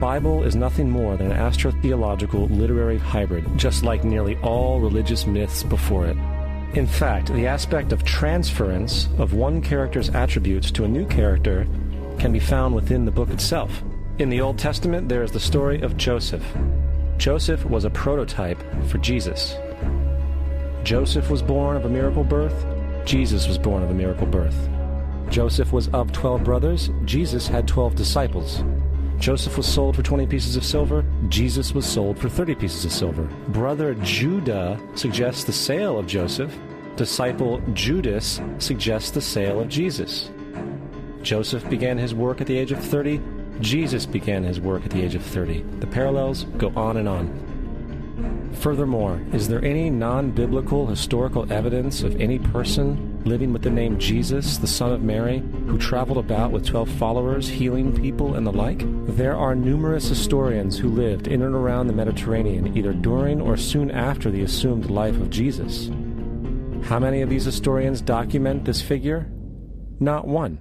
Bible is nothing more than an astrotheological literary hybrid, just like nearly all religious myths before it. In fact, the aspect of transference of one character's attributes to a new character can be found within the book itself. In the Old Testament, there is the story of Joseph. Joseph was a prototype for Jesus. Joseph was born of a miracle birth. Jesus was born of a miracle birth. Joseph was of 12 brothers. Jesus had 12 disciples. Joseph was sold for 20 pieces of silver. Jesus was sold for 30 pieces of silver. Brother Judah suggests the sale of Joseph. Disciple Judas suggests the sale of Jesus. Joseph began his work at the age of 30. Jesus began his work at the age of 30. The parallels go on and on. Furthermore, is there any non-biblical historical evidence of any person living with the name Jesus, the son of Mary, who traveled about with 12 followers, healing people and the like? There are numerous historians who lived in and around the Mediterranean, either during or soon after the assumed life of Jesus. How many of these historians document this figure? Not one.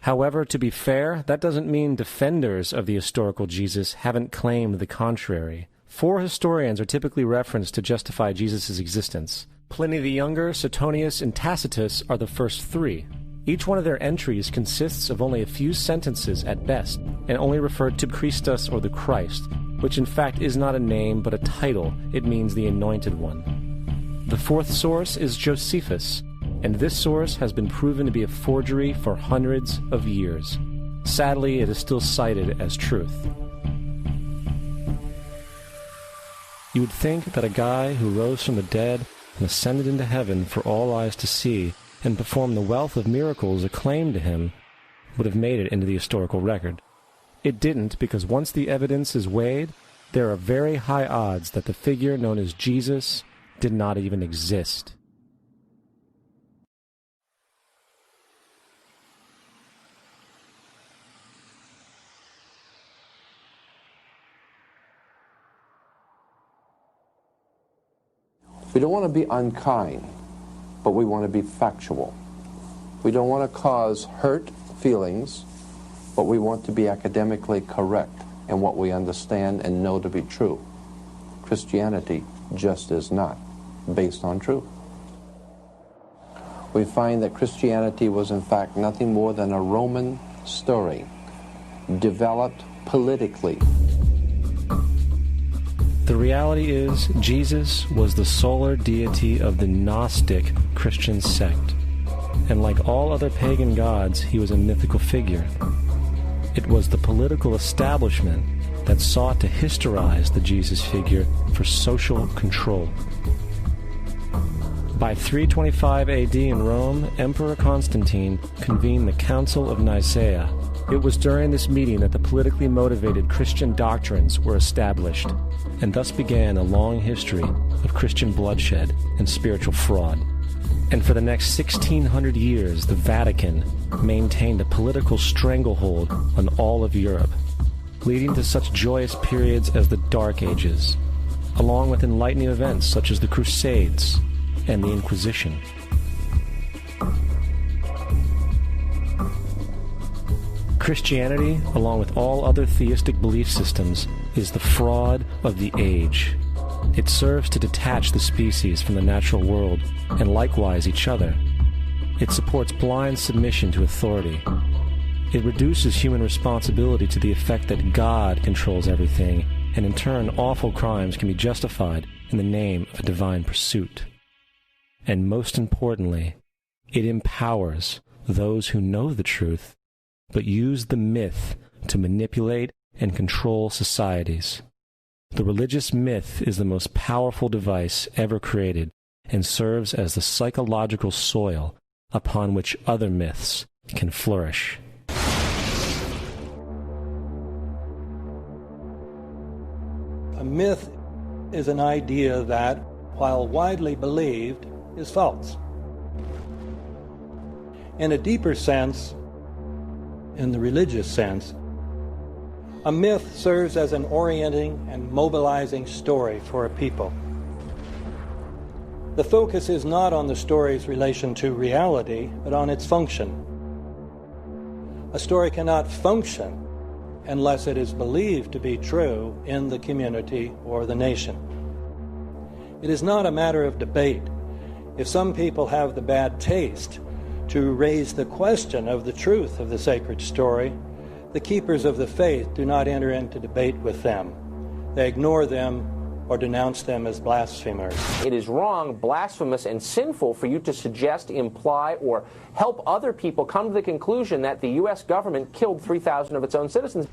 However, to be fair, that doesn't mean defenders of the historical Jesus haven't claimed the contrary. 4 historians are typically referenced to justify Jesus' existence. Pliny the Younger, Suetonius, and Tacitus are the first 3. Each one of their entries consists of only a few sentences at best, and only refer to Christus or the Christ, which in fact is not a name but a title. It means the Anointed One. The 4th source is Josephus, and this source has been proven to be a forgery for hundreds of years. Sadly, it is still cited as truth. You would think that a guy who rose from the dead and ascended into heaven for all eyes to see and performed the wealth of miracles acclaimed to him would have made it into the historical record. It didn't, because once the evidence is weighed, there are very high odds that the figure known as Jesus did not even exist. We don't want to be unkind, but we want to be factual. We don't want to cause hurt feelings, but we want to be academically correct in what we understand and know to be true. Christianity just is not based on truth. We find that Christianity was in fact nothing more than a Roman story developed politically. The reality is, Jesus was the solar deity of the Gnostic Christian sect, and like all other pagan gods, he was a mythical figure. It was the political establishment that sought to historize the Jesus figure for social control. By 325 AD in Rome, Emperor Constantine convened the Council of Nicaea. It was during this meeting that the politically motivated Christian doctrines were established, and thus began a long history of Christian bloodshed and spiritual fraud. And for the next 1600 years, the Vatican maintained a political stranglehold on all of Europe, leading to such joyous periods as the Dark Ages, along with enlightening events such as the Crusades and the Inquisition. Christianity, along with all other theistic belief systems, is the fraud of the age. It serves to detach the species from the natural world, and likewise each other. It supports blind submission to authority. It reduces human responsibility to the effect that God controls everything, and in turn awful crimes can be justified in the name of a divine pursuit. And most importantly, it empowers those who know the truth but use the myth to manipulate and control societies. The religious myth is the most powerful device ever created and serves as the psychological soil upon which other myths can flourish. A myth is an idea that, while widely believed, is false. In a deeper sense, in the religious sense, a myth serves as an orienting and mobilizing story for a people. The focus is not on the story's relation to reality, but on its function. A story cannot function unless it is believed to be true in the community or the nation. It is not a matter of debate. If some people have the bad taste to raise the question of the truth of the sacred story, the keepers of the faith do not enter into debate with them. They ignore them or denounce them as blasphemers. It is wrong, blasphemous, and sinful for you to suggest, imply, or help other people come to the conclusion that the U.S. government killed 3,000 of its own citizens.